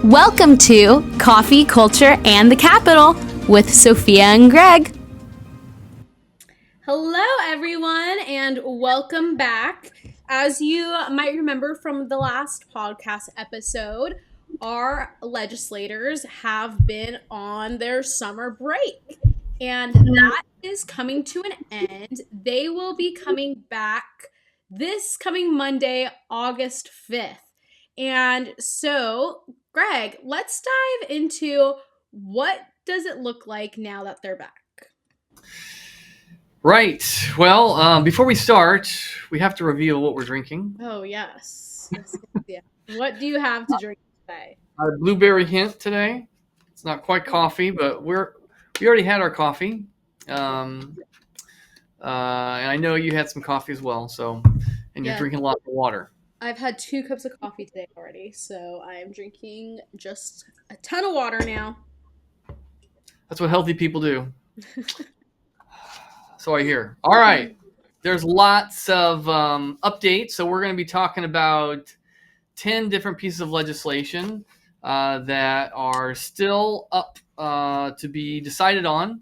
Welcome to Coffee, Culture, and the Capital with Sophia and Greg. Hello, everyone, and welcome back. As you might remember from the last podcast episode, our legislators have been on their summer break, and that is coming to an end. They will be coming back this coming Monday, August 5th. And so, Greg, let's dive into what does it look like now that they're back? Right. Well, before we start, we have to reveal what we're drinking. Oh, yes. Yeah. What do you have to drink today? Our blueberry hint today. It's not quite coffee, but we already had our coffee. And I know you had some coffee as well. And you're drinking lots of water. I've had 2 cups of coffee today already, so I am drinking just a ton of water now. That's what healthy people do. So I hear. All right. There's lots of updates. So we're going to be talking about 10 different pieces of legislation that are still up to be decided on.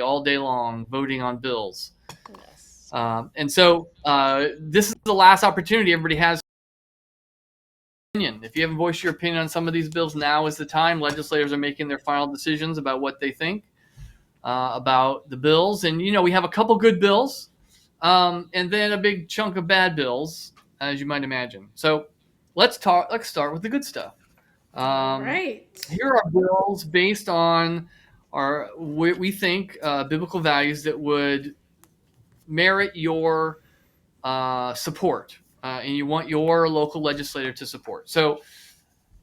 All day long voting on bills. Yes. And so this is the last opportunity everybody has. If you haven't voiced your opinion on some of these bills, now is the time. Legislators are making their final decisions about what they think about the bills. And, we have a couple good bills and then a big chunk of bad bills, as you might imagine. So let's start with the good stuff. Right. Here are bills based on we think biblical values that would merit your support, and you want your local legislator to support. So,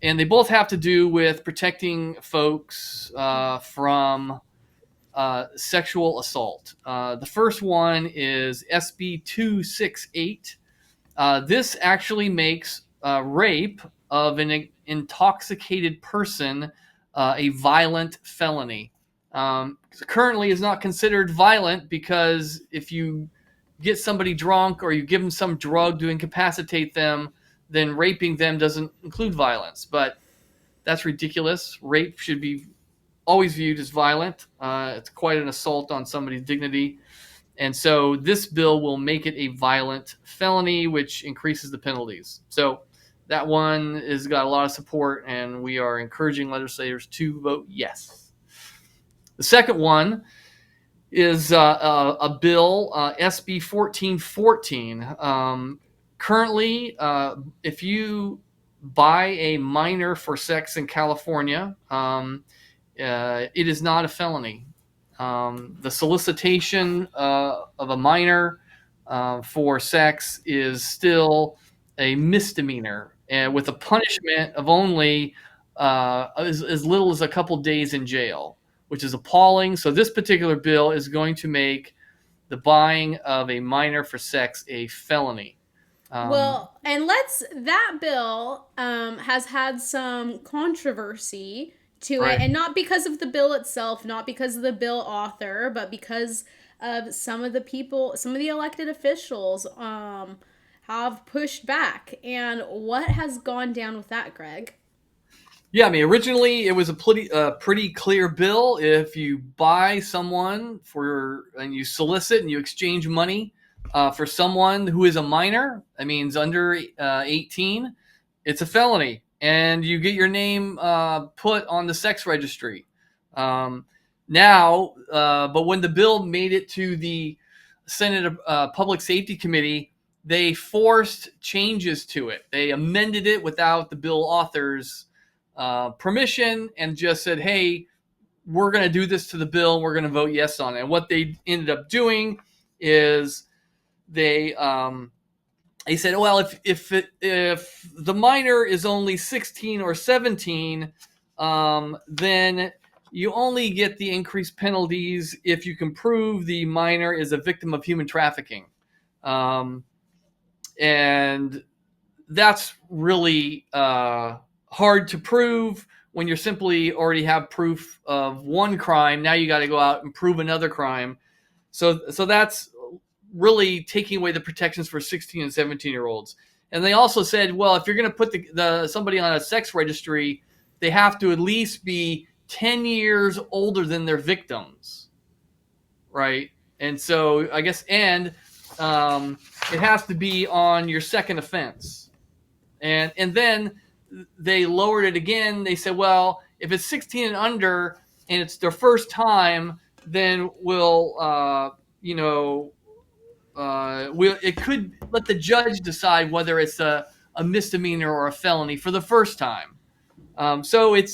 and they both have to do with protecting folks from sexual assault. The first one is SB 268. This actually makes rape of an intoxicated person a violent felony. Currently is not considered violent because if you get somebody drunk or you give them some drug to incapacitate them, then raping them doesn't include violence. But that's ridiculous. Rape should be always viewed as violent. It's quite an assault on somebody's dignity. And so this bill will make it a violent felony, which increases the penalties. So that one has got a lot of support, and we are encouraging legislators to vote yes. The second one is a bill, SB 1414. Currently, if you buy a minor for sex in California, it is not a felony. The solicitation of a minor for sex is still a misdemeanor, and with a punishment of only as little as a couple days in jail, which is appalling. So this particular bill is going to make the buying of a minor for sex a felony. That bill has had some controversy to Right. it, and not because of the bill itself, not because of the bill author, but because of some of the elected officials have pushed back. And what has gone down with that, Greg? Yeah, I mean, originally it was a pretty clear bill. If you buy someone and you solicit and you exchange money for someone who is a minor, that means under 18, it's a felony, and you get your name put on the sex registry. But when the bill made it to the Senate Public Safety Committee, they forced changes to it. They amended it without the bill authors' permission and just said, hey, we're going to do this to the bill. We're going to vote yes on it. And what they ended up doing is they said, well, if the minor is only 16 or 17, then you only get the increased penalties if you can prove the minor is a victim of human trafficking. And that's really hard to prove when you simply already have proof of one crime. Now you got to go out and prove another crime. So that's really taking away the protections for 16 and 17-year-olds. And they also said, well, if you're going to put somebody on a sex registry, they have to at least be 10 years older than their victims, right? And so I guess, and it has to be on your second offense. And then they lowered it again. They said, well, if it's 16 and under and it's their first time, then it could let the judge decide whether it's a misdemeanor or a felony for the first time. So it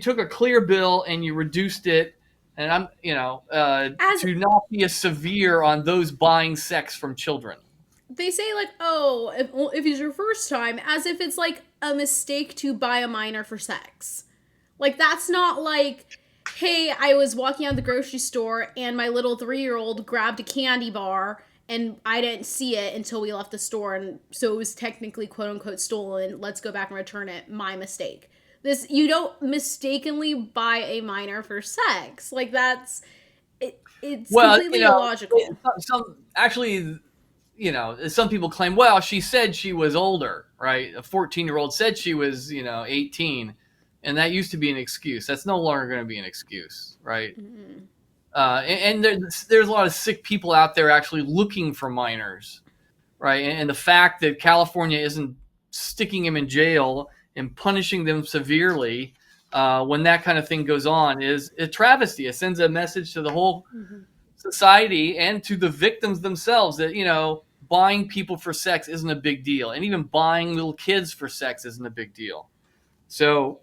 took a clear bill and you reduced it, and to not be as severe on those buying sex from children. They say like, oh, if it's your first time, as if it's like a mistake to buy a minor for sex. Like, that's not like, hey, I was walking out of the grocery store and my little 3-year-old grabbed a candy bar and I didn't see it until we left the store, and so it was technically quote unquote stolen. Let's go back and return it. My mistake. You don't mistakenly buy a minor for sex. Like, it's completely illogical. Some people claim, well, she said she was older, right? A 14-year-old said she was, 18, and that used to be an excuse. That's no longer going to be an excuse, right? Mm-hmm. And there's a lot of sick people out there actually looking for minors, right? And the fact that California isn't sticking them in jail and punishing them severely when that kind of thing goes on is a travesty. It sends a message to the whole society and to the victims themselves that, buying people for sex isn't a big deal. And even buying little kids for sex isn't a big deal. So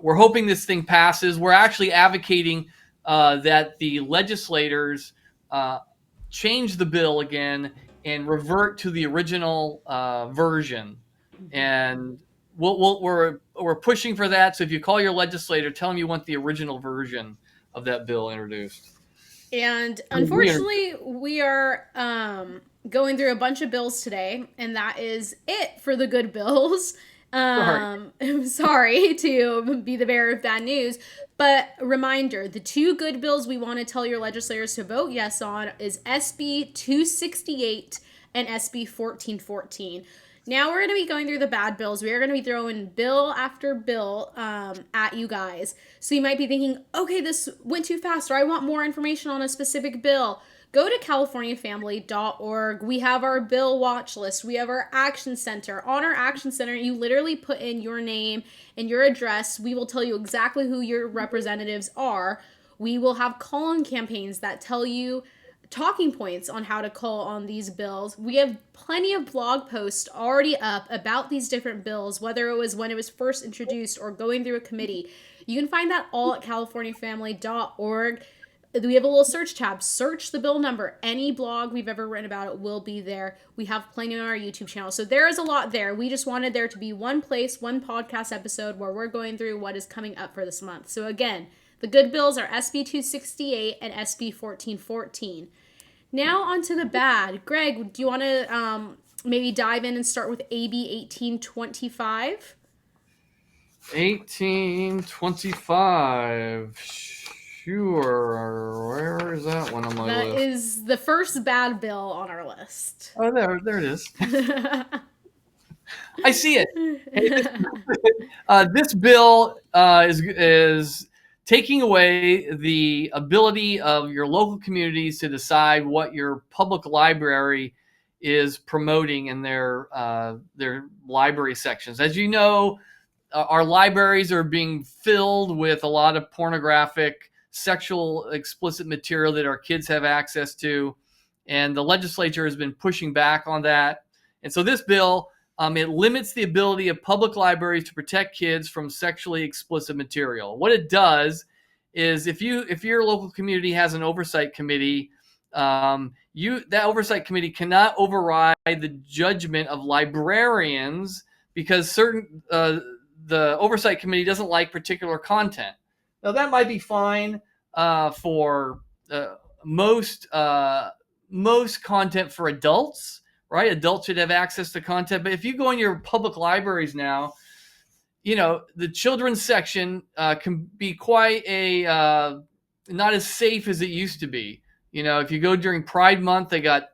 we're hoping this thing passes. We're actually advocating that the legislators change the bill again and revert to the original version. And we're pushing for that. So if you call your legislator, tell them you want the original version of that bill introduced. And unfortunately, we are going through a bunch of bills today, and that is it for the good bills. I'm sorry to be the bearer of bad news, but reminder, the two good bills we want to tell your legislators to vote yes on is SB 268 and SB 1414. Now we're going to be going through the bad bills. We are going to be throwing bill after bill at you guys. So you might be thinking, okay, this went too fast, or I want more information on a specific bill. Go to californiafamily.org. We have our bill watch list. We have our action center. On our action center, you literally put in your name and your address. We will tell you exactly who your representatives are. We will have call-in campaigns that tell you talking points on how to call on these bills. We have plenty of blog posts already up about these different bills, whether it was when it was first introduced or going through a committee. You can find that all at californiafamily.org. We have a little search tab. Search the bill number. Any blog we've ever written about it will be there. We have plenty on our YouTube channel. So there is a lot there. We just wanted there to be one place, one podcast episode where we're going through what is coming up for this month. So again, the good bills are SB 268 and SB 1414. Now on to the bad. Greg, do you want to maybe dive in and start with AB 1825? 1825. Sure. Where is that one on my list? That is the first bad bill on our list. Oh, there it is. I see it. This bill is taking away the ability of your local communities to decide what your public library is promoting in their library sections. As you know, our libraries are being filled with a lot of pornographic, sexual, explicit material that our kids have access to, and the legislature has been pushing back on that. And so this bill, it limits the ability of public libraries to protect kids from sexually explicit material. What it does is if your local community has an oversight committee, that oversight committee cannot override the judgment of librarians because certain the oversight committee doesn't like particular content. Now that might be fine for most content for adults, right? Adults should have access to content. But if you go in your public libraries now, the children's section can be quite not as safe as it used to be. If you go during Pride Month, they got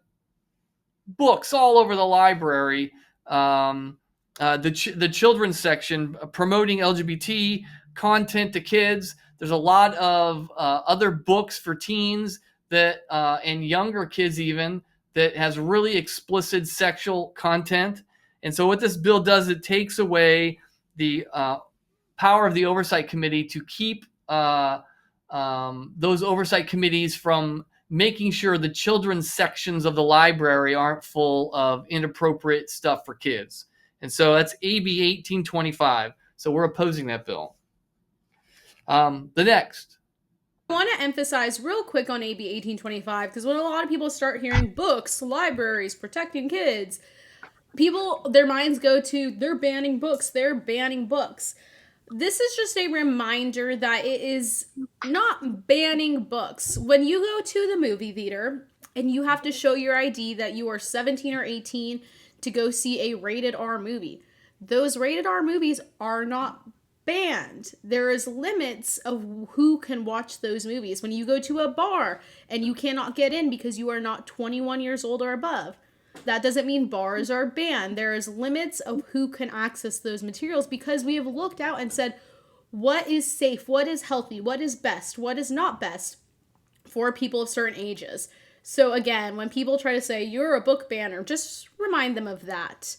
books all over the library. The children's section promoting LGBT content to kids. There's a lot of other books for teens that and younger kids even that has really explicit sexual content. And so what this bill does, it takes away the power of the oversight committee to keep those oversight committees from making sure the children's sections of the library aren't full of inappropriate stuff for kids. And so that's AB 1825. So we're opposing that bill. The next. I want to emphasize real quick on AB 1825, because when a lot of people start hearing books, libraries, protecting kids, their minds go to, they're banning books. This is just a reminder that it is not banning books. When you go to the movie theater and you have to show your ID that you are 17 or 18 to go see a rated R movie, those rated R movies are not banned. There is limits of who can watch those movies. When you go to a bar and you cannot get in because you are not 21 years old or above, that doesn't mean bars are banned. There is limits of who can access those materials, because we have looked out and said, what is safe, what is healthy, what is best, what is not best for people of certain ages. So again, when people try to say you're a book banner, just remind them of that.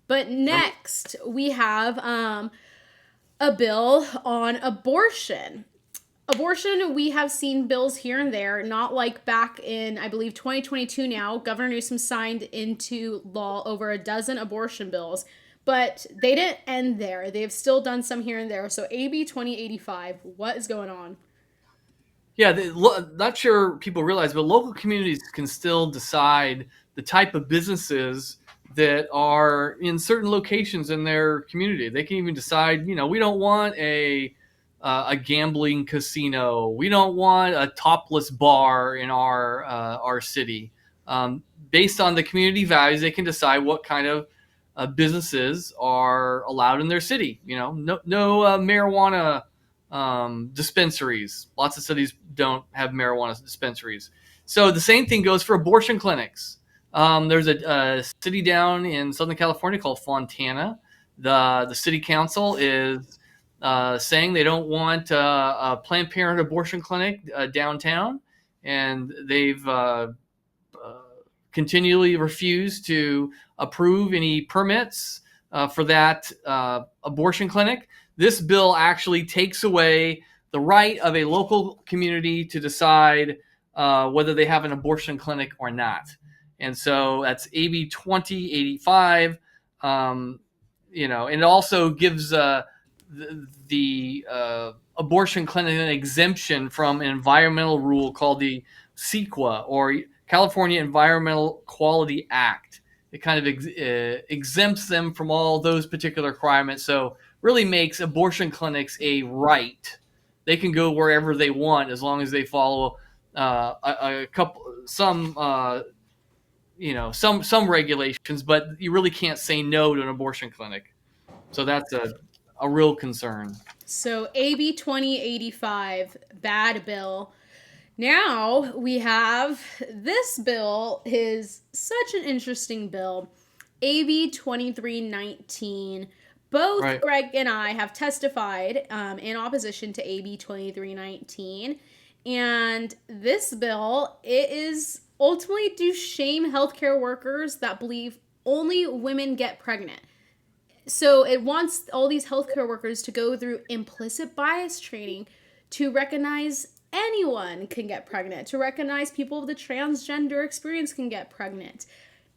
But next, we have a bill on abortion. We have seen bills here and there, not like back in, I believe, 2022 now. Governor Newsom signed into law over a dozen abortion bills, but they didn't end there. They've still done some here and there. So AB 2085, what is going on? Yeah, not sure people realize, but local communities can still decide the type of businesses that are in certain locations in their community. They can even decide, we don't want a gambling casino. We don't want a topless bar in our city. Based on the community values, they can decide what kind of businesses are allowed in their city. No marijuana dispensaries. Lots of cities don't have marijuana dispensaries. So the same thing goes for abortion clinics. There's a city down in Southern California called Fontana. The city council is saying they don't want a Planned Parenthood abortion clinic downtown, and they've continually refused to approve any permits for that abortion clinic. This bill actually takes away the right of a local community to decide whether they have an abortion clinic or not. And so that's AB 2085. And it also gives the abortion clinic an exemption from an environmental rule called the CEQA, or California Environmental Quality Act. It kind of exempts them from all those particular requirements. So really makes abortion clinics a right. They can go wherever they want as long as they follow some regulations, but you really can't say no to an abortion clinic. So that's a real concern. So AB 2085, bad bill. Now we have this bill, is such an interesting bill, AB 2319. Both right. Greg and I have testified in opposition to AB 2319. And this bill, it is ultimately to shame healthcare workers that believe only women get pregnant. So it wants all these healthcare workers to go through implicit bias training to recognize anyone can get pregnant, to recognize people with a transgender experience can get pregnant.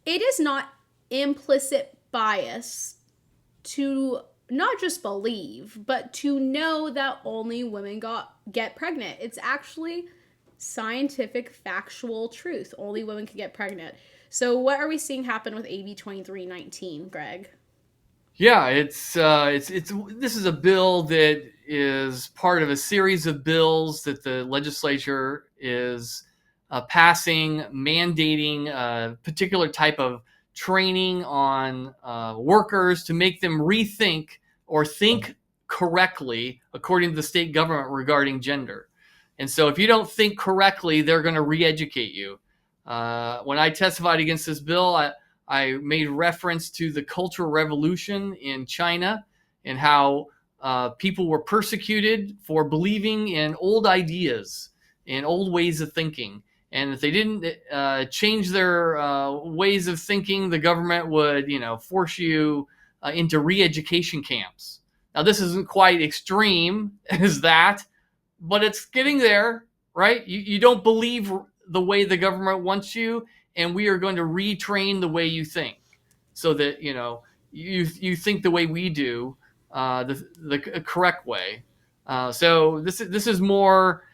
It is not implicit bias to not just believe, but to know that only women get pregnant. It's actually scientific, factual truth. Only women can get pregnant. So what are we seeing happen with AB 2319, Greg? Yeah, it's this is a bill that is part of a series of bills that the legislature is passing, mandating a particular type of training on workers to make them rethink or think correctly according to the state government regarding gender. And so, if you don't think correctly, they're going to re-educate you. When I testified against this bill, I made reference to the Cultural Revolution in China and how people were persecuted for believing in old ideas and old ways of thinking. And if they didn't change their ways of thinking, the government would, force you into re-education camps. Now, this isn't quite extreme as that, but it's getting there, right? You don't believe the way the government wants you, and we are going to retrain the way you think, so that you think the way we do, the correct way. So this is more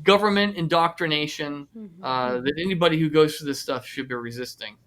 government indoctrination that anybody who goes through this stuff should be resisting.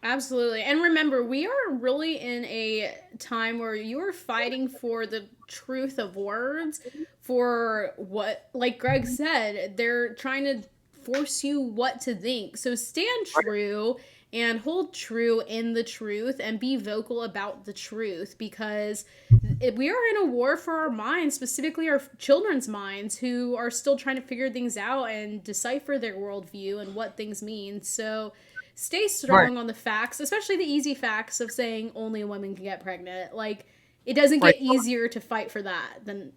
Absolutely. And remember, we are really in a time where you are fighting for the truth of words, for what, like Greg said, they're trying to force you what to think. So stand true and hold true in the truth and be vocal about the truth, because we are in a war for our minds, specifically our children's minds, who are still trying to figure things out and decipher their worldview and what things mean. So stay Right, strong on the facts, especially the easy facts of saying only women can get pregnant. Like, it doesn't right, get easier to fight for that than.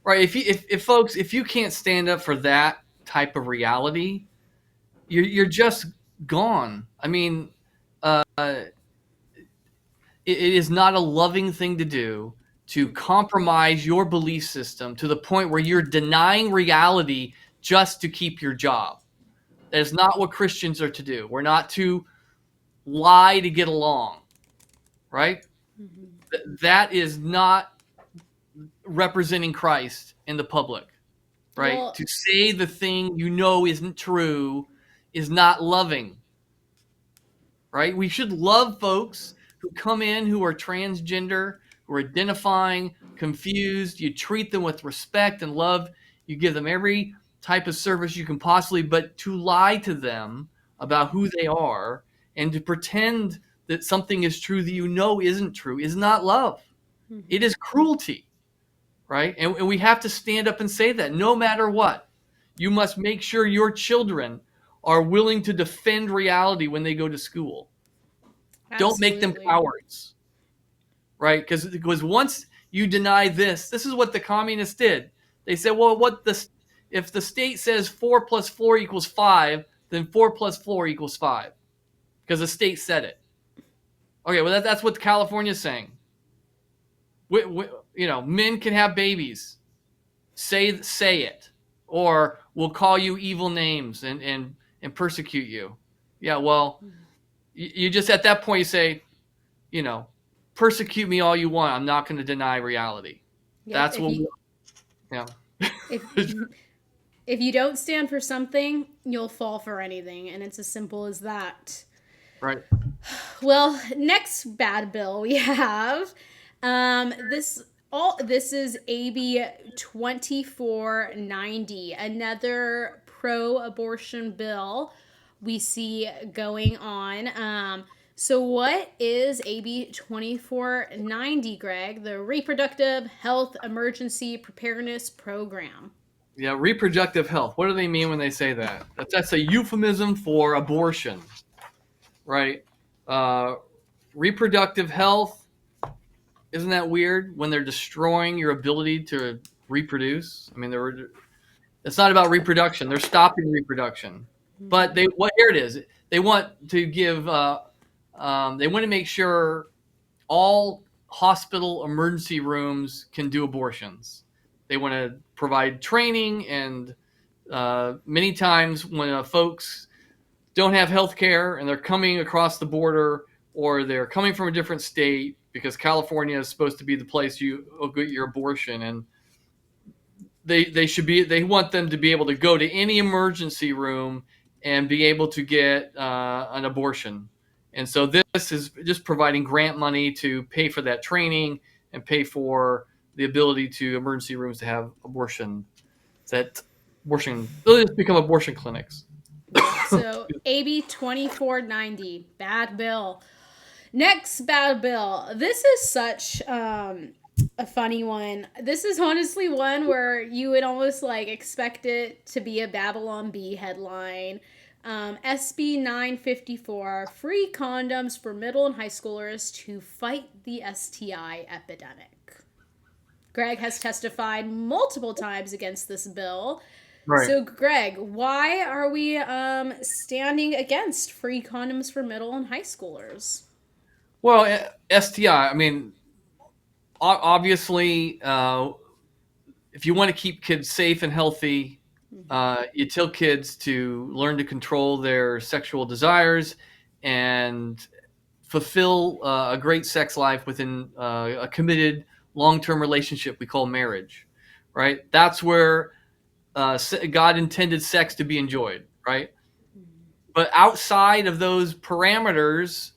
right. If folks, if you can't stand up for that type of reality, you're just gone. I mean, it is not a loving thing to do to compromise your belief system to the point where you're denying reality just to keep your job. That is not what Christians are to do. We're not to lie to get along, right? That is not representing Christ in the public, right? Well, To say the thing you know isn't true is not loving, right? We should love folks who come in who are transgender, who are identifying, confused. You treat them with respect and love. You give them every type of service you can possibly, but to lie to them about who they are and to pretend that something is true that you know isn't true is not love. It is cruelty, right? And we have to stand up and say that no matter what. You must make sure your children are willing to defend reality when they go to school. Don't make them absolutely. cowards, right? Because once you deny this is what the communists did. They said, well, if the state says 4 plus 4 equals 5, then 4 plus 4 equals 5 because the state said it. Okay, well that's what California is saying. Men can have babies. Say it, or we'll call you evil names and persecute you. Yeah, well, you just at that point you say, you know, persecute me all you want. I'm not going to deny reality. Yep. That's what we, yeah. If if you don't stand for something, you'll fall for anything, and it's as simple as that. Right. Well, next bad bill we have, this is AB 2490, another pro-abortion bill we see going on. So what is AB 2490, Greg? The Reproductive Health Emergency Preparedness Program. Yeah, reproductive health. What do they mean when they say that? That's a euphemism for abortion, right? Uh, Reproductive health, isn't that weird when they're destroying your ability to reproduce? I mean, it's not about reproduction. They're stopping reproduction. But here it is. They want to they want to make sure all hospital emergency rooms can do abortions. They want to provide training, and many times when folks don't have health care and they're coming across the border or they're coming from a different state, because California is supposed to be the place you get your abortion, and they want them to be able to go to any emergency room and be able to get an abortion. And so this is just providing grant money to pay for that training and pay for the ability to emergency rooms to have they'll just become abortion clinics. So AB 2490, bad bill. Next bad bill. This is such a funny one. This is honestly one where you would almost like expect it to be a Babylon Bee headline. SB 954, free condoms for middle and high schoolers to fight the STI epidemic. Greg has testified multiple times against this bill. Right. So, Greg, why are we standing against free condoms for middle and high schoolers? Well, STI, I mean, obviously, if you want to keep kids safe and healthy, you tell kids to learn to control their sexual desires and fulfill a great sex life within a committed long-term relationship we call marriage, right? That's where God intended sex to be enjoyed, right? But outside of those parameters,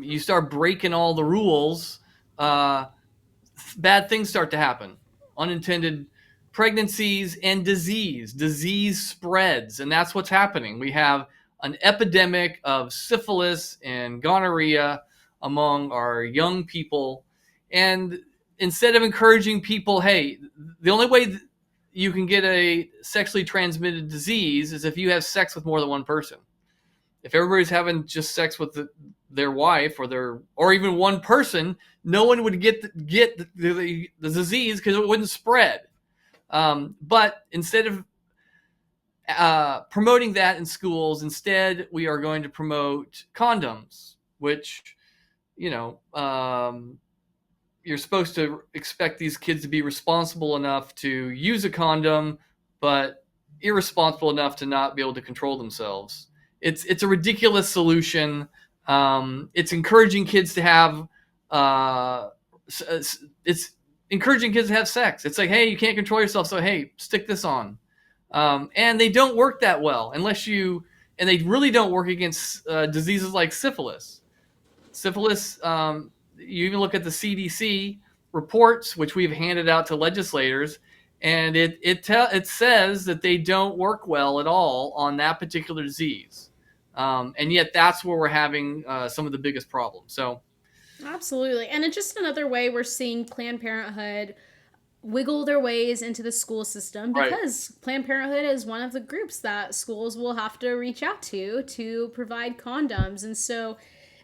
you start breaking all the rules, bad things start to happen. Unintended pregnancies and disease. Disease spreads, and that's what's happening. We have an epidemic of syphilis and gonorrhea among our young people. And instead of encouraging people, hey, the only way you can get a sexually transmitted disease is if you have sex with more than one person. If everybody's having just sex with their wife or even one person, no one would get the disease because it wouldn't spread. But instead of promoting that in schools, instead we are going to promote condoms, which, you're supposed to expect these kids to be responsible enough to use a condom, but irresponsible enough to not be able to control themselves. It's a ridiculous solution. It's encouraging kids to have sex. It's like, hey, you can't control yourself, so hey, stick this on. And they don't work that well and they really don't work against diseases like syphilis. Syphilis, you even look at the CDC reports, which we've handed out to legislators, and it says that they don't work well at all on that particular disease. And yet that's where we're having some of the biggest problems. So, absolutely. And it's just another way we're seeing Planned Parenthood wiggle their ways into the school system because Planned Parenthood is one of the groups that schools will have to reach out to provide condoms. And so,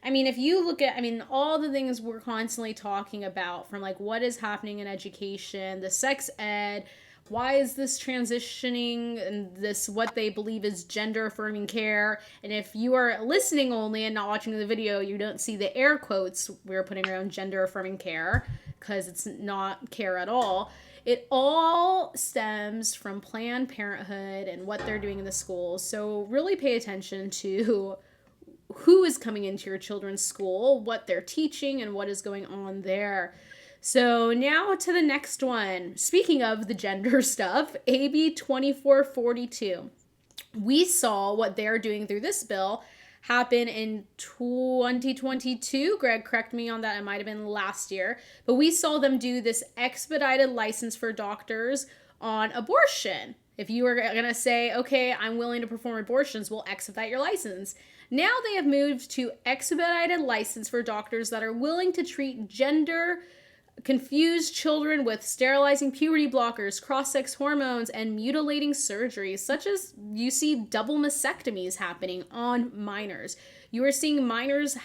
I mean, if you look at, all the things we're constantly talking about, from like what is happening in education, the sex ed, why is this transitioning, and this what they believe is gender affirming care. And if you are listening only and not watching the video, you don't see the air quotes we're putting around gender affirming care, because it's not care at all. It all stems from Planned Parenthood and what they're doing in the schools. So really pay attention to who is coming into your children's school, what they're teaching, and what is going on there. So now to the next one. Speaking of the gender stuff, AB 2442. We saw what they're doing through this bill happen in 2022. Greg, correct me on that. It might have been last year. But we saw them do this expedited license for doctors on abortion. If you were going to say, okay, I'm willing to perform abortions, we'll expedite your license. Now they have moved to expedited license for doctors that are willing to treat gender confused children with sterilizing puberty blockers, cross-sex hormones, and mutilating surgeries, such as you see double mastectomies happening on minors. You are seeing minors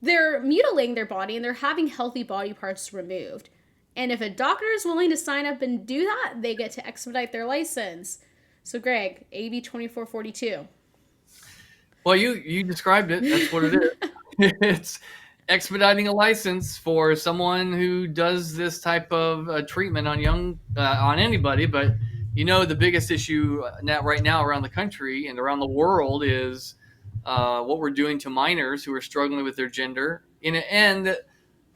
they're mutilating their body and they're having healthy body parts removed. And if a doctor is willing to sign up and do that, they get to expedite their license. So, Greg, AB 2442. Well, you described it. That's what it is. It's expediting a license for someone who does this type of treatment on anybody. But the biggest issue right now around the country and around the world is what we're doing to minors who are struggling with their gender. And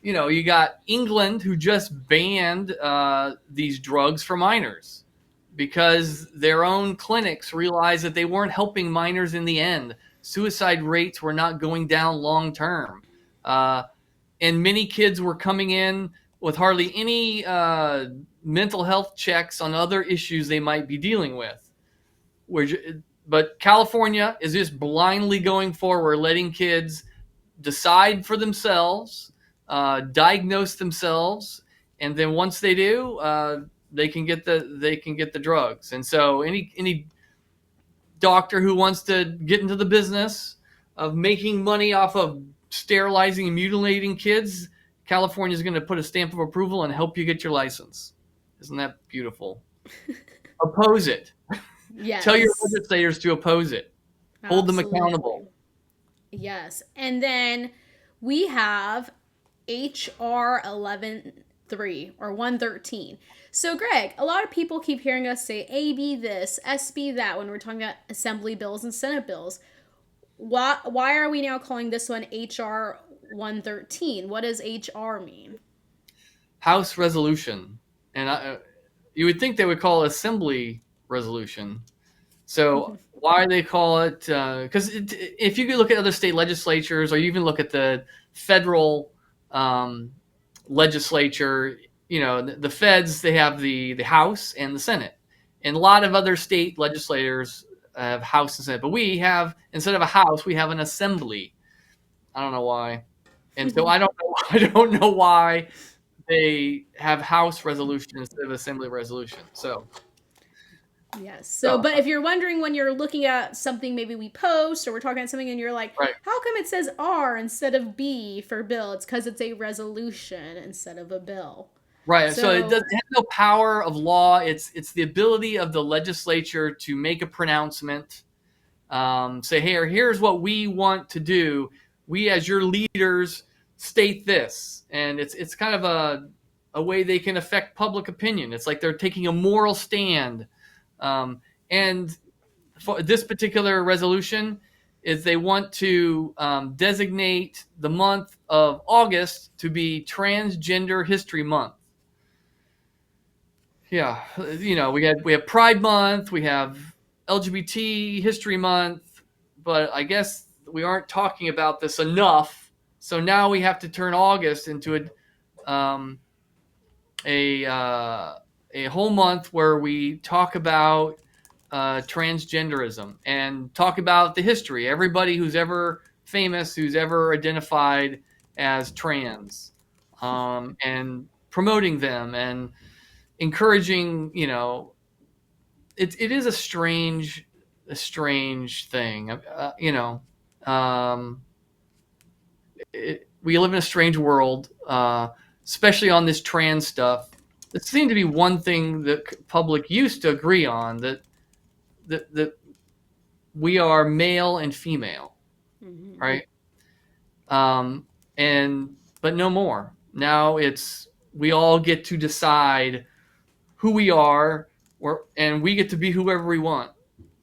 you got England, who just banned these drugs for minors. because their own clinics realized that they weren't helping minors in the end. Suicide rates were not going down long term. And many kids were coming in with hardly any mental health checks on other issues they might be dealing with. But California is just blindly going forward, letting kids decide for themselves, diagnose themselves, and then once they do, they can get the drugs. And so any doctor who wants to get into the business of making money off of sterilizing and mutilating kids, California is going to put a stamp of approval and help you get your license. Isn't that beautiful? Oppose it. Yes. Tell your legislators to oppose it. Hold them accountable. Yes. And then we have HR 11.3 or 113. So, Greg, a lot of people keep hearing us say AB this, SB that when we're talking about assembly bills and Senate bills. Why are we now calling this one HR 113? What does HR mean? House resolution. And you would think they would call it assembly resolution. So why they call it, because if you could look at other state legislatures or you even look at the federal legislature, the feds, they have the House and the Senate. And a lot of other state legislators have House and Senate. But we have, instead of a House, we have an assembly. I don't know why. And so I don't know why they have House resolution instead of assembly resolution. So yes. So, but if you're wondering when you're looking at something, maybe we post or we're talking about something and you're like, right. How come it says R instead of B for bill? It's because it's a resolution instead of a bill. Right. So it has no power of law. It's the ability of the legislature to make a pronouncement, say, hey, here's what we want to do. We, as your leaders, state this. And it's kind of a way they can affect public opinion. It's like they're taking a moral stand. And for this particular resolution is they want to designate the month of August to be Transgender History Month. Yeah, we have Pride Month, we have LGBT History Month, but I guess we aren't talking about this enough. So now we have to turn August into a whole month where we talk about transgenderism and talk about the history. Everybody who's ever famous, who's ever identified as trans, and promoting them and encouraging. It is a strange thing. We live in a strange world, especially on this trans stuff. It seemed to be one thing that public used to agree on, that we are male and female, right? But no more. Now we all get to decide who we are, and we get to be whoever we want,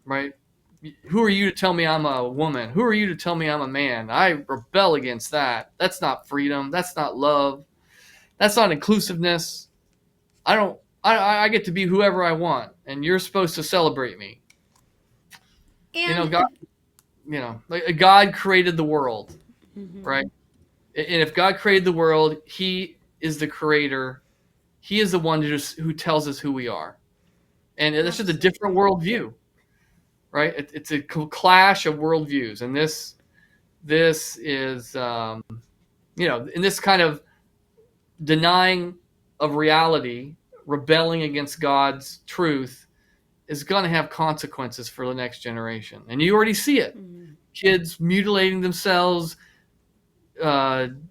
right? Who are you to tell me I'm a woman? Who are you to tell me I'm a man? I rebel against that. That's not freedom. That's not love. That's not inclusiveness. I get to be whoever I want, and you're supposed to celebrate me. And God created the world, right? And if God created the world, He is the creator. He is the one who tells us who we are. And that's just a different worldview, right? It's a clash of worldviews. And this is, in this kind of denying of reality, rebelling against God's truth, is going to have consequences for the next generation. And you already see it. Kids mutilating themselves,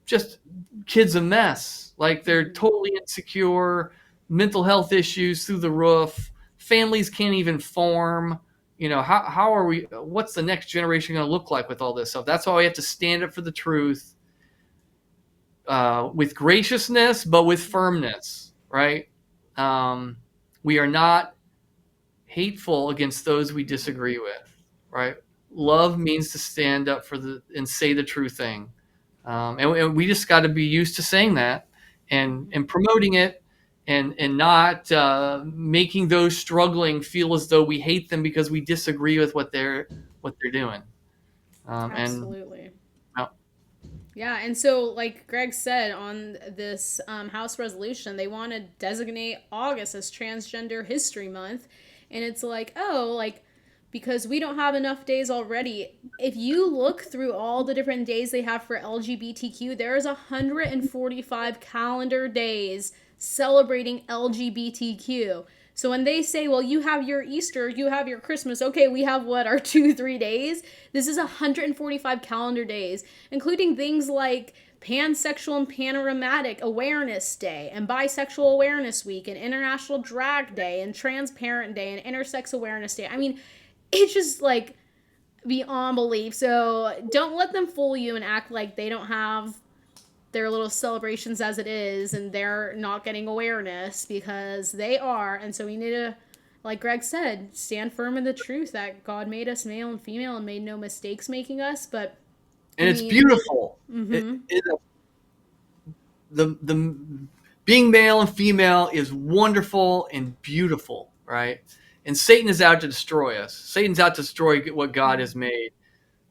just kids a mess. Like they're totally insecure, mental health issues through the roof. Families can't even form. How are we? What's the next generation going to look like with all this stuff? That's why we have to stand up for the truth with graciousness, but with firmness, right? We are not hateful against those we disagree with, right? Love means to stand up and say the true thing. And we just got to be used to saying that and promoting it and not making those struggling feel as though we hate them because we disagree with what they're doing. And Absolutely. uh, Yeah, and so like Greg said on this House resolution, they want to designate August as Transgender History Month, and it's like, oh, like because we don't have enough days already. If you look through all the different days they have for LGBTQ, there is 145 calendar days celebrating LGBTQ. So when they say, well, you have your Easter, you have your Christmas, okay, we have what, our 2-3 days? This is 145 calendar days, including things like Pansexual and Panoramatic Awareness Day, and Bisexual Awareness Week, and International Drag Day, and Transparent Day, and Intersex Awareness Day. I mean, it's just like beyond belief. So don't let them fool you and act like they don't have their little celebrations as it is and they're not getting awareness, because they are. And so we need to, like Greg said, stand firm in the truth that God made us male and female and made no mistakes making us. But and it's beautiful. The being male and female is wonderful and beautiful, right? And Satan is out to destroy us. Satan's out to destroy what God has made.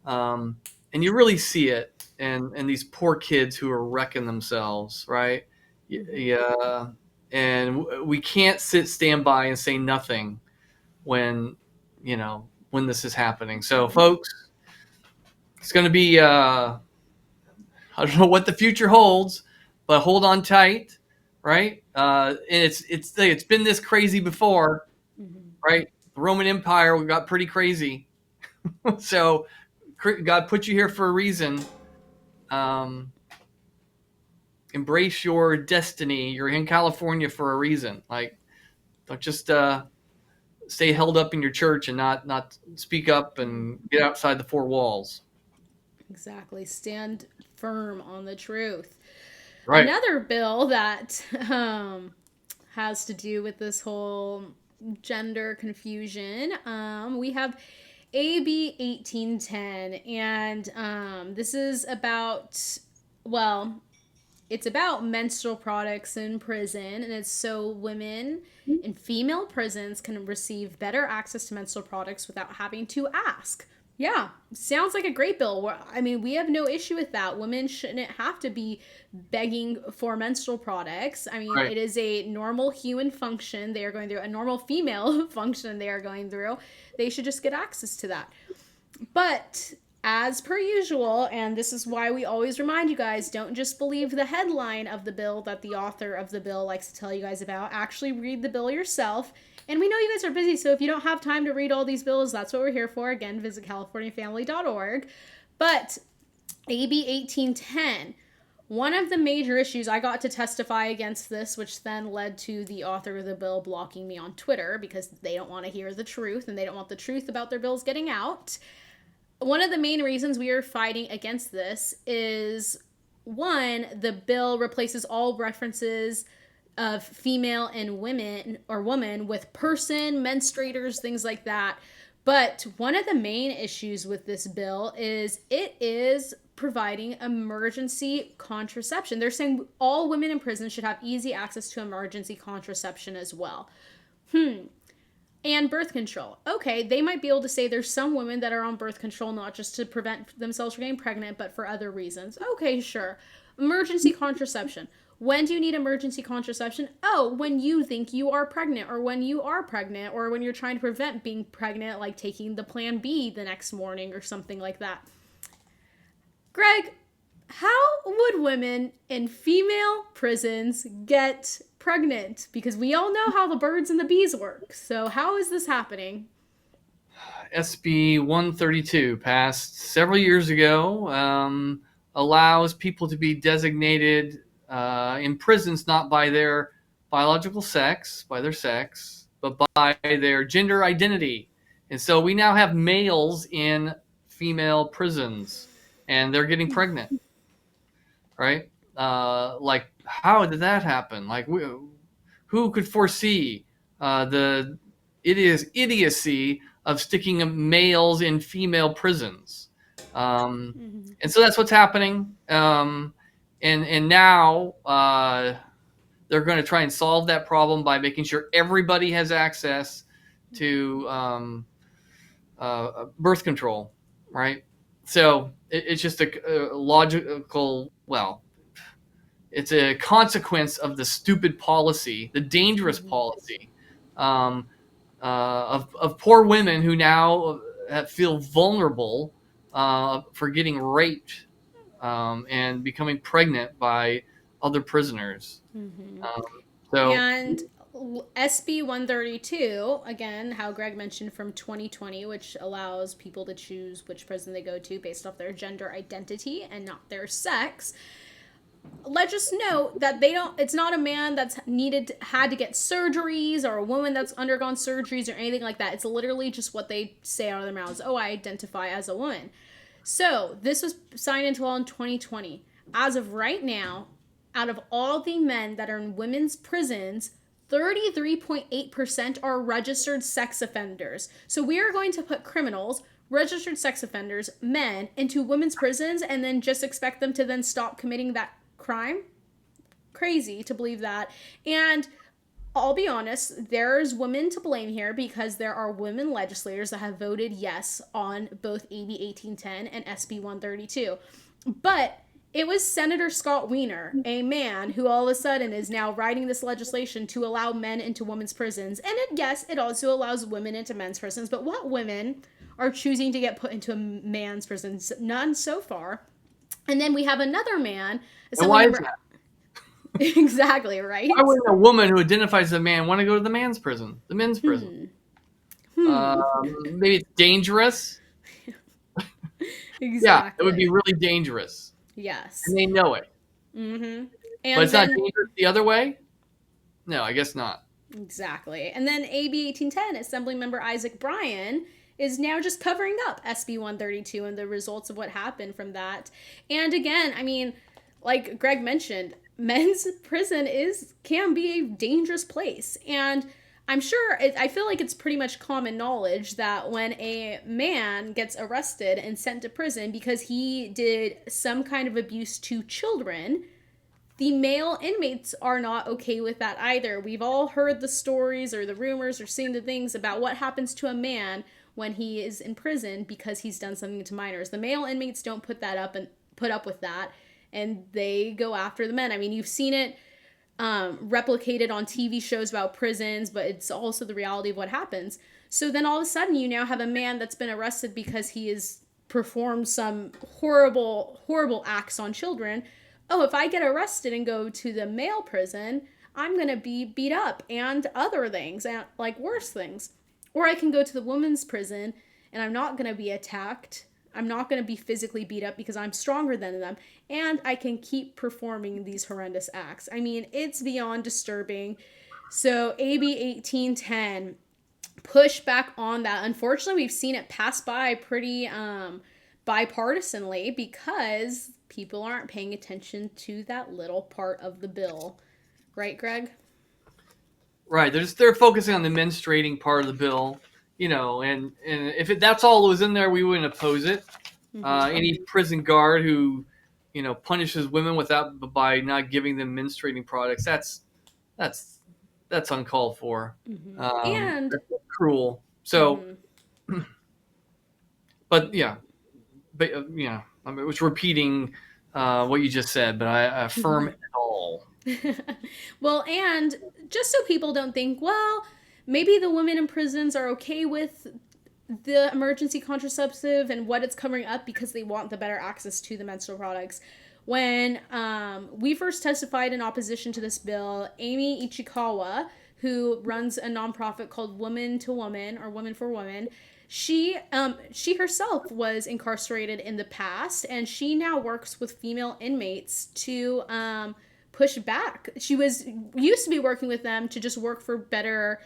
And you really see it in these poor kids who are wrecking themselves, right? Yeah. And we can't stand by and say nothing when this is happening. So, folks, it's going to be, I don't know what the future holds, but hold on tight, right? And it's been this crazy before, right? The Roman Empire, we got pretty crazy. So God put you here for a reason. Embrace your destiny. You're in California for a reason. Like, don't just stay held up in your church and not speak up and get outside the four walls. Exactly. Stand firm on the truth. Right. Another bill that has to do with this whole gender confusion, we have AB 1810, and this is about, well, it's about menstrual products in prison, and it's so women in female prisons can receive better access to menstrual products without having to ask. Yeah, sounds like a great bill. I mean, we have no issue with that. Women shouldn't have to be begging for menstrual products. I mean, Right. It is a normal human function they are going through, a normal female function they are going through. They should just get access to that. But as per usual, and this is why we always remind you guys, don't just believe the headline of the bill that the author of the bill likes to tell you guys about. Actually read the bill yourself. And we know you guys are busy, so if you don't have time to read all these bills, that's what we're here for. Again, visit californiafamily.org. But AB 1810, one of the major issues, I got to testify against this, which then led to the author of the bill blocking me on Twitter because they don't want to hear the truth and they don't want the truth about their bills getting out. One of the main reasons we are fighting against this is, one, the bill replaces all references of female and women or woman with person, menstruators, things like that. But one of the main issues with this bill is it is providing emergency contraception. They're saying all women in prison should have easy access to emergency contraception as well. And birth control. Okay, they might be able to say there's some women that are on birth control not just to prevent themselves from getting pregnant, but for other reasons. Okay, sure. Emergency contraception. When do you need emergency contraception? Oh, when you think you are pregnant, or when you are pregnant, or when you're trying to prevent being pregnant, like taking the Plan B the next morning or something like that. Greg, how would women in female prisons get pregnant? Because we all know how the birds and the bees work. So how is this happening? SB 132 passed several years ago, allows people to be designated in prisons not by their biological sex, by their sex, but by their gender identity. And so we now have males in female prisons, and they're getting pregnant, right? Like, how did that happen? Like, who could foresee the idiocy of sticking males in female prisons? And so that's what's happening. And now they're going to try and solve that problem by making sure everybody has access to birth control, right? So it's just a logical, well, it's a consequence of the stupid policy, the dangerous policy of poor women who now feel vulnerable for getting raped and becoming pregnant by other prisoners. So And SB 132, again, how Greg mentioned from 2020, which allows people to choose which prison they go to based off their gender identity and not their sex. Let's just note that it's not a man that's had to get surgeries or a woman that's undergone surgeries or anything like that. It's literally just what they say out of their mouths. Oh, I identify as a woman. So this was signed into law in 2020. As of right now, out of all the men that are in women's prisons, 33.8% are registered sex offenders. So we are going to put criminals, registered sex offenders, men, into women's prisons and then just expect them to then stop committing that crime? Crazy to believe that. And I'll be honest, there's women to blame here because there are women legislators that have voted yes on both AB 1810 and SB 132. But it was Senator Scott Wiener, a man who all of a sudden is now writing this legislation to allow men into women's prisons. And yes, it also allows women into men's prisons. But what women are choosing to get put into a man's prison? None so far. And then we have another man. And why is that? Exactly, right? Why wouldn't a woman who identifies as a man want to go to the men's prison? The men's prison. Maybe it's dangerous. Exactly. Yeah, it would be really dangerous. Yes. And they know it. Mm-hmm. But it's not dangerous the other way? No, I guess not. Exactly. And then AB 1810, Assemblymember Isaac Bryan is now just covering up SB 132 and the results of what happened from that. And again, I mean, like Greg mentioned, men's prison can be a dangerous place. And I'm sure, I feel like it's pretty much common knowledge that when a man gets arrested and sent to prison because he did some kind of abuse to children, the male inmates are not okay with that either. We've all heard the stories or the rumors or seen the things about what happens to a man when he is in prison because he's done something to minors. The male inmates don't put up with that, and they go after the men. I mean, you've seen it replicated on TV shows about prisons, but it's also the reality of what happens. So then all of a sudden you now have a man that's been arrested because he has performed some horrible, horrible acts on children. Oh, if I get arrested and go to the male prison, I'm going to be beat up and other things, and like worse things. Or I can go to the women's prison and I'm not going to be attacked. I'm not going to be physically beat up because I'm stronger than them. And I can keep performing these horrendous acts. I mean, it's beyond disturbing. So AB 1810, push back on that. Unfortunately, we've seen it pass by pretty bipartisanly because people aren't paying attention to that little part of the bill. Right, Greg? Right. They're focusing on the menstruating part of the bill, and if that's all that was in there, we wouldn't oppose it. Any prison guard who, punishes women by not giving them menstruating products, that's uncalled for. And that's cruel. So, but yeah, I mean, it was repeating what you just said, but I affirm it all. Well, and just so people don't think, well, maybe the women in prisons are okay with the emergency contraceptive and what it's covering up because they want the better access to the menstrual products. When we first testified in opposition to this bill, Amy Ichikawa, who runs a nonprofit called Woman to Woman or Women for Women, she herself was incarcerated in the past, and she now works with female inmates to push back. She used to be working with them to just work for better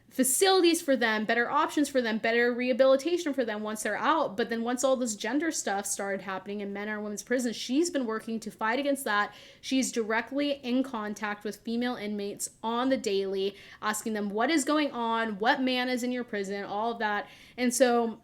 facilities for them, better options for them, better rehabilitation for them once they're out. But then once all this gender stuff started happening in men or women's prisons, she's been working to fight against that. She's directly in contact with female inmates on the daily, asking them what is going on, what man is in your prison, all of that. And so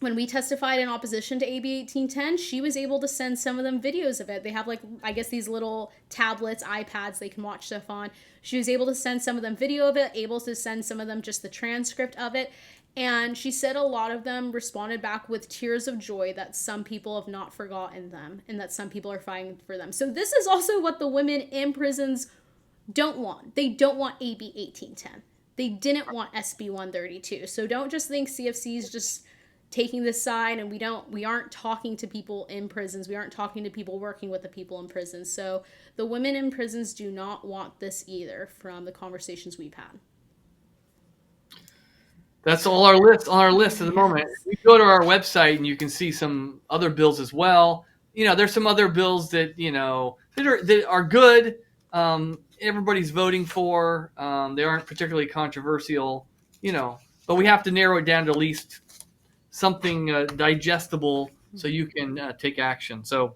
when we testified in opposition to AB 1810, she was able to send some of them videos of it. They have, like, I guess these little tablets, iPads they can watch stuff on. She was able to send some of them video of it, able to send some of them just the transcript of it. And she said a lot of them responded back with tears of joy that some people have not forgotten them and that some people are fighting for them. So this is also what the women in prisons don't want. They don't want AB 1810. They didn't want SB 132. So don't just think CFC is just taking this side, and we aren't talking to people in prisons. We aren't talking to people working with the people in prisons. So the women in prisons do not want this either, from the conversations we've had. That's all on our list at the moment. You go to our website and you can see some other bills as well. There's some other bills that that are good. Everybody's voting for. They aren't particularly controversial. But we have to narrow it down to at least something digestible so you can take action. So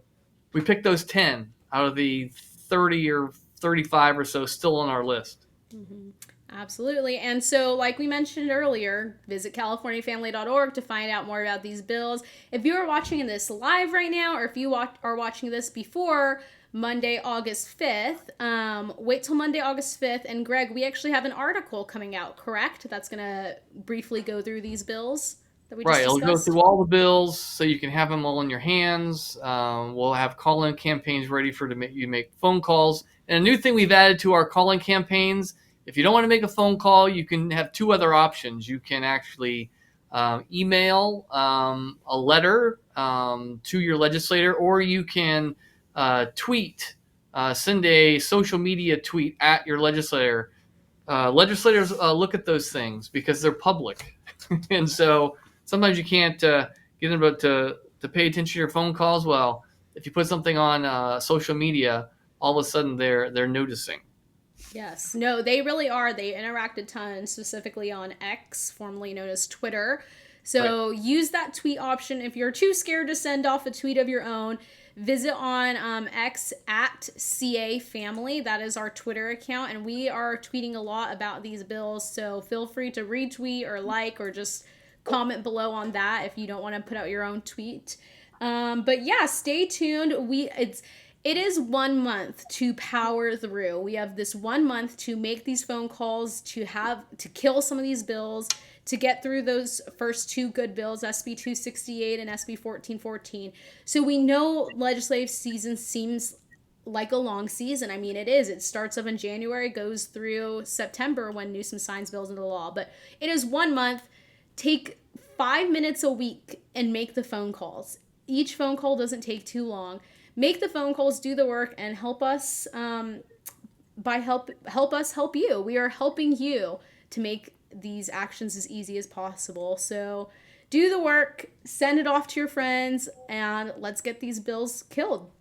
we picked those 10 out of the 30 or 35 or so still on our list. Mm-hmm. Absolutely. And so, like we mentioned earlier, visit californiafamily.org to find out more about these bills. If you are watching this live right now, or if you are watching this before Monday, August 5th, wait till Monday, August 5th. And Greg, we actually have an article coming out, correct? That's going to briefly go through these bills that we just discussed. It'll go through all the bills so you can have them all in your hands. We'll have call-in campaigns ready for you make phone calls. And a new thing we've added to our call-in campaigns, if you don't want to make a phone call, you can have two other options. You can actually email a letter to your legislator, or you can tweet, send a social media tweet at your legislator. Legislators look at those things because they're public. And so sometimes you can't get them to pay attention to your phone calls. Well, if you put something on social media, all of a sudden they're noticing. Yes. No, they really are. They interact a ton, specifically on X, formerly known as Twitter. So use that tweet option. If you're too scared to send off a tweet of your own, visit on X at CA Family. That is our Twitter account. And we are tweeting a lot about these bills. So feel free to retweet or like or just comment below on that if you don't want to put out your own tweet. But yeah, stay tuned. It is 1 month to power through. We have this 1 month to make these phone calls, to kill some of these bills, to get through those first two good bills, SB 268 and SB 1414. So we know legislative season seems like a long season. I mean, it is. It starts up in January, goes through September when Newsom signs bills into law. But it is 1 month. Take 5 minutes a week and make the phone calls. Each phone call doesn't take too long. Make the phone calls, do the work, and help us help us help you. We are helping you to make these actions as easy as possible. So do the work, send it off to your friends, and let's get these bills killed.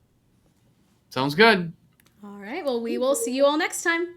Sounds good. All right. Well, we will see you all next time.